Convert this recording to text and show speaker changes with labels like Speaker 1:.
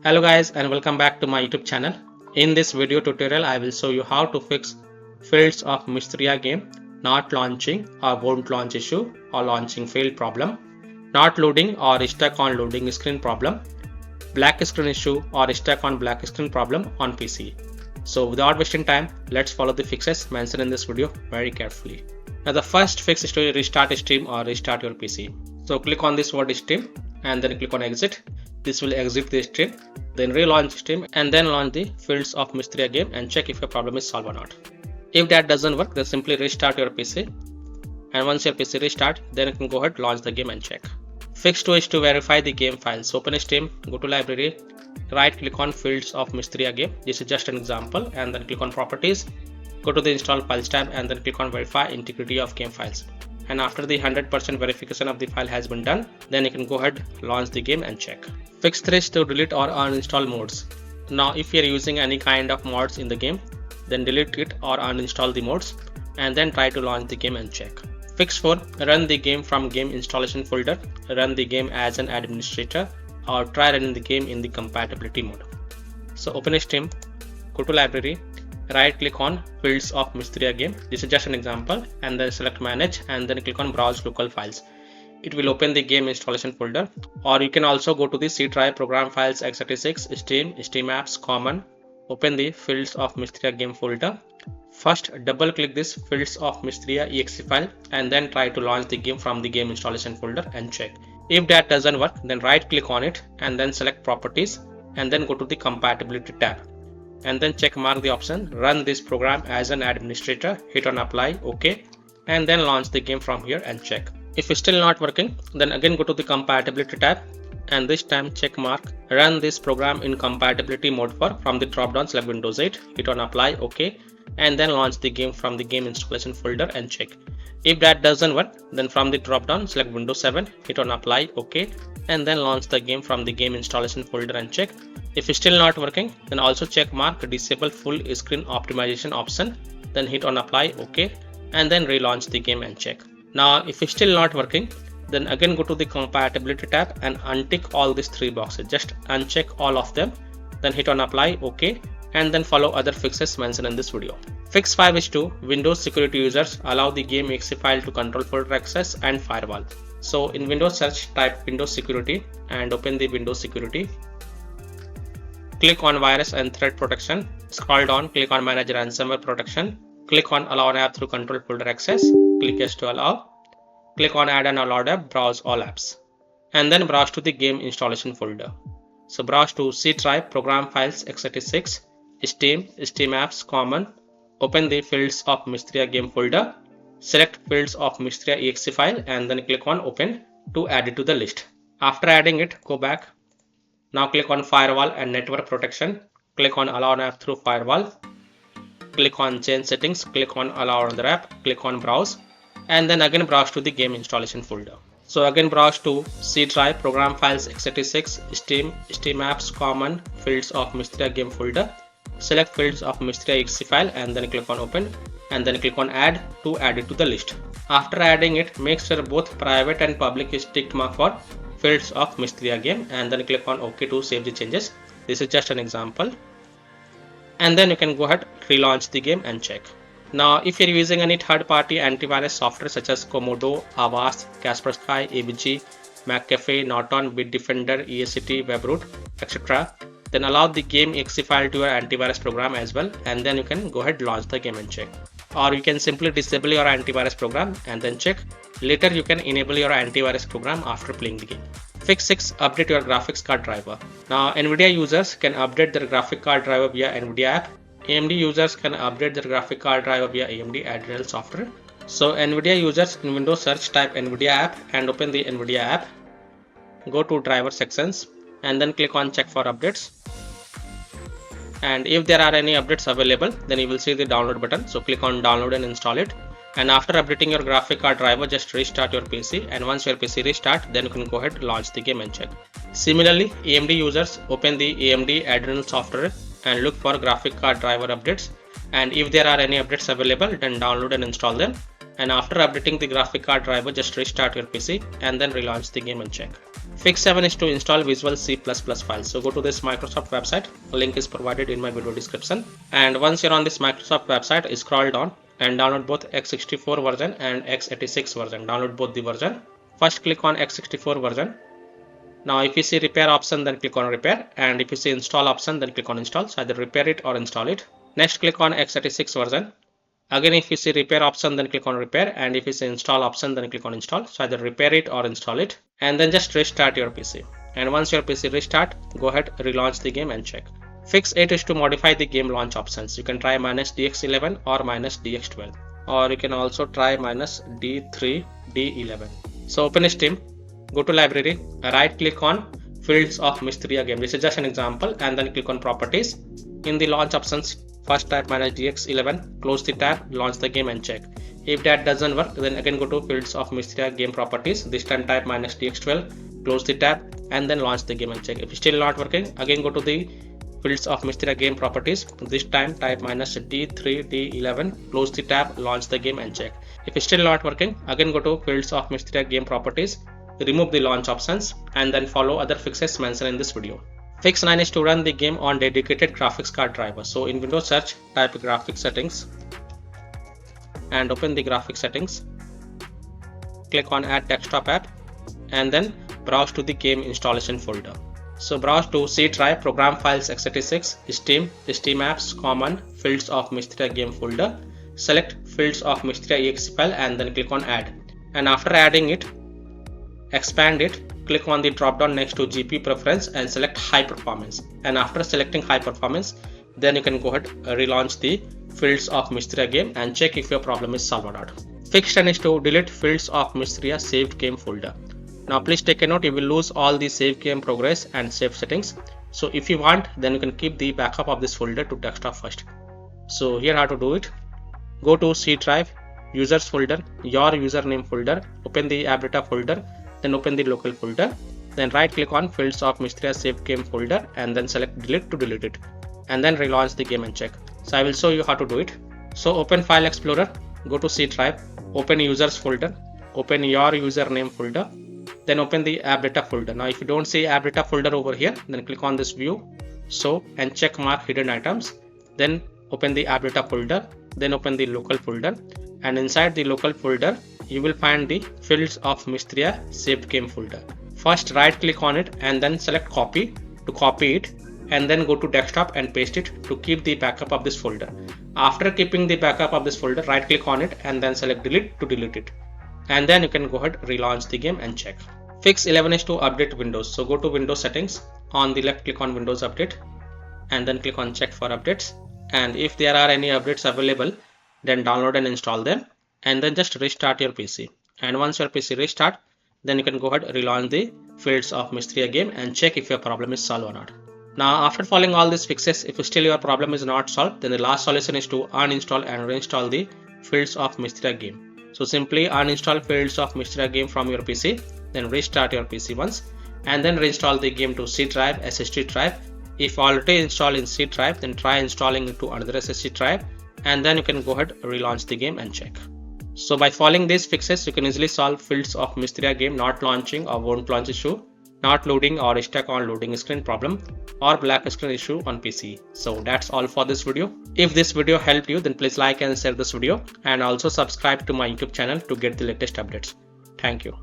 Speaker 1: Hello guys and welcome back to my YouTube channel. In this video tutorial I will show you how to fix fields of Mistria game not launching or won't launch issue or launching failed problem, not loading or stuck on loading screen problem, black screen issue or stuck on black screen problem on PC. So without wasting time, let's follow the fixes mentioned in this video very carefully. Now the first fix is to restart stream or restart your PC. So click on this word stream and then click on exit. This will exit the stream, then relaunch stream and then launch the fields of Mistria game and check if your problem is solved or not. If that doesn't work, then simply restart your PC, and once your PC restart, then you can go ahead, launch the game and check. Fix 2 is to verify the game files. Open stream, go to library, right click on fields of Mistria game. This is just an example, and then click on properties, go to the install files tab and then click on verify integrity of game files. And after the 100% verification of the file has been done, then you can go ahead, launch the game and check. Fix 3 is to delete or uninstall mods. Now if you are using any kind of mods in the game, then delete it or uninstall the mods and then try to launch the game and check. Fix 4, run the game from game installation folder, run the game as an administrator or try running the game in the compatibility mode. So open stream, go to library, right click on fields of Mistria game. This is just an example, and then select manage and then click on browse local files. It will open the game installation folder, or you can also go to the C drive, program files, x86, Steam apps, common, open the fields of Mistria game folder. First double click this fields of Mistria exe file and then try to launch the game from the game installation folder and check. If that doesn't work, then right click on it and then select properties and then go to the compatibility tab and then check mark the option run this program as an administrator, hit on apply, OK, and then launch the game from here and check. If it's still not working, then again go to the compatibility tab and this time check mark run this program in compatibility mode for from the drop down, select Windows 8, hit on apply, OK, and then launch the game from the game installation folder and check. If that doesn't work, then from the drop down select Windows 7, hit on apply, OK, and then launch the game from the game installation folder and check. If it's still not working, then also check mark disable full screen optimization option, then hit on apply, OK, and then relaunch the game and check. Now if it's still not working, then again go to the compatibility tab and untick all these 3 boxes. Just uncheck all of them, then hit on apply, OK, and then follow other fixes mentioned in this video. Fix 5 is to Windows security users allow the game exe file to control folder access and firewall. So in Windows search, type Windows security and open the Windows security. Click on virus and threat protection. Scroll down, click on manage ransomware protection. Click on allow an app through control folder access. Click yes to allow. Click on add an allowed app, browse all apps. And then browse to the game installation folder. So browse to C drive, program files, x86, Steam apps, common. Open the fields of Mistria game folder. Select fields of Mistria exe file and then click on open to add it to the list. After adding it, go back. Now click on firewall and network protection. Click on allow an app through firewall. Click on change settings. Click on allow another app. Click on browse and then again browse to the game installation folder. So again browse to C drive, program files, x86, Steam apps, common, fields of Mistria game folder. Select fields of Mistria exe file and then click on open and then click on add to add it to the list. After adding it, make sure both private and public is ticked mark for fields of Mistria game and then click on OK to save the changes. This is just an example. And then you can go ahead, relaunch the game and check. Now if you're using any third-party antivirus software such as Komodo, Avast, Kaspersky, ABG, McAfee, Norton, Bitdefender, ESCT, WebRoot, etc., then allow the game exe file to your antivirus program as well, and then you can go ahead, launch the game and check. Or you can simply disable your antivirus program and then check. Later you can enable your antivirus program after playing the game. Fix 6, update your graphics card driver. Now NVIDIA users can update their graphic card driver via NVIDIA app. AMD users can update their graphic card driver via AMD Adrenal software. So NVIDIA users in Windows search, type NVIDIA app and open the NVIDIA app. Go to driver sections and then click on check for updates. And if there are any updates available, then you will see the download button. So click on download and install it. And after updating your graphic card driver, just restart your PC, and once your PC restart, then you can go ahead, launch the game and check. Similarly, AMD users open the AMD Adrenal software and look for graphic card driver updates, and if there are any updates available, then download and install them. And after updating the graphic card driver, just restart your PC and then relaunch the game and check. Fix 7 is to install Visual C++ files. So go to this Microsoft website. A link is provided in my video description. And once you're on this Microsoft website, scroll down and download both x64 version and x86 version. Download both the version. First click on x64 version. Now if you see repair option, then click on repair, and if you see install option, then click on install. So either repair it or install it. Next click on x86 version. Again, if you see repair option, then click on repair, and if you see install option, then click on install. So either repair it or install it, and then just restart your PC. And once your PC restart, go ahead, relaunch the game and check. Fix 8 is to modify the game launch options. You can try -dx11 or -dx12, or you can also try -d3 d11. So open Steam, go to library, right click on fields of Mistria game. This is just an example, and then click on properties. In the launch options, first type -dx11, close the tab, launch the game and check. If that doesn't work, then again go to fields of Mistria game properties. This time type -dx12, close the tab, and then launch the game and check. If it's still not working, again go to the fields of Mistria game properties. This time type -d3 d11, close the tab, launch the game and check. If it's still not working, again go to fields of Mistria game properties, remove the launch options, and then follow other fixes mentioned in this video. Fix 9 is to run the game on dedicated graphics card driver. So in Windows search, type graphics settings and open the graphics settings. Click on add desktop app and then browse to the game installation folder. So browse to C drive, program files x86, Steam, Steam apps, common, fields of Mistria game folder. Select fields of Mistria exe file and then click on add. And after adding it, expand it, click on the drop down next to GPU preference and select high performance. And after selecting high performance, then you can go ahead relaunch the fields of Mistria game and check if your problem is solved or not. Fix 10 is to delete fields of Mistria saved game folder. Now please take a note, you will lose all the save game progress and save settings. So if you want, then you can keep the backup of this folder to desktop first. So here how to do it. Go to C drive, users folder, your username folder, open the app data folder, then open the local folder, then right click on fields of Mistria saved game folder and then select delete to delete it, and then relaunch the game and check. So I will show you how to do it. So open file explorer, go to C drive, open users folder, open your username folder, then open the app data folder. Now if you don't see app data folder over here, then click on this view, show and check mark hidden items, then open the app data folder, then open the local folder, and inside the local folder you will find the fields of Mistria saved game folder. First right click on it and then select copy to copy it, and then go to desktop and paste it to keep the backup of this folder. After keeping the backup of this folder, right click on it and then select delete to delete it, and then you can go ahead relaunch the game and check. Fix 11 is to update Windows. So go to Windows settings, on the left click on Windows update and then click on check for updates, and if there are any updates available, then download and install them, and then just restart your PC. And once your PC restart, then you can go ahead relaunch the fields of Mistria game and check if your problem is solved or not. Now after following all these fixes, if still your problem is not solved, then the last solution is to uninstall and reinstall the fields of Mistria game. So simply uninstall fields of Mistria game from your PC, then restart your PC once, and then reinstall the game to C drive, SSD drive. If already installed in C drive, then try installing it to another SSD drive, and then you can go ahead relaunch the game and check. So by following these fixes, you can easily solve fields of Mistria game not launching or won't launch issue, not loading or stuck on loading screen problem, or black screen issue on PC. So that's all for this video. If this video helped you, then please like and share this video, and also subscribe to my YouTube channel to get the latest updates. Thank you.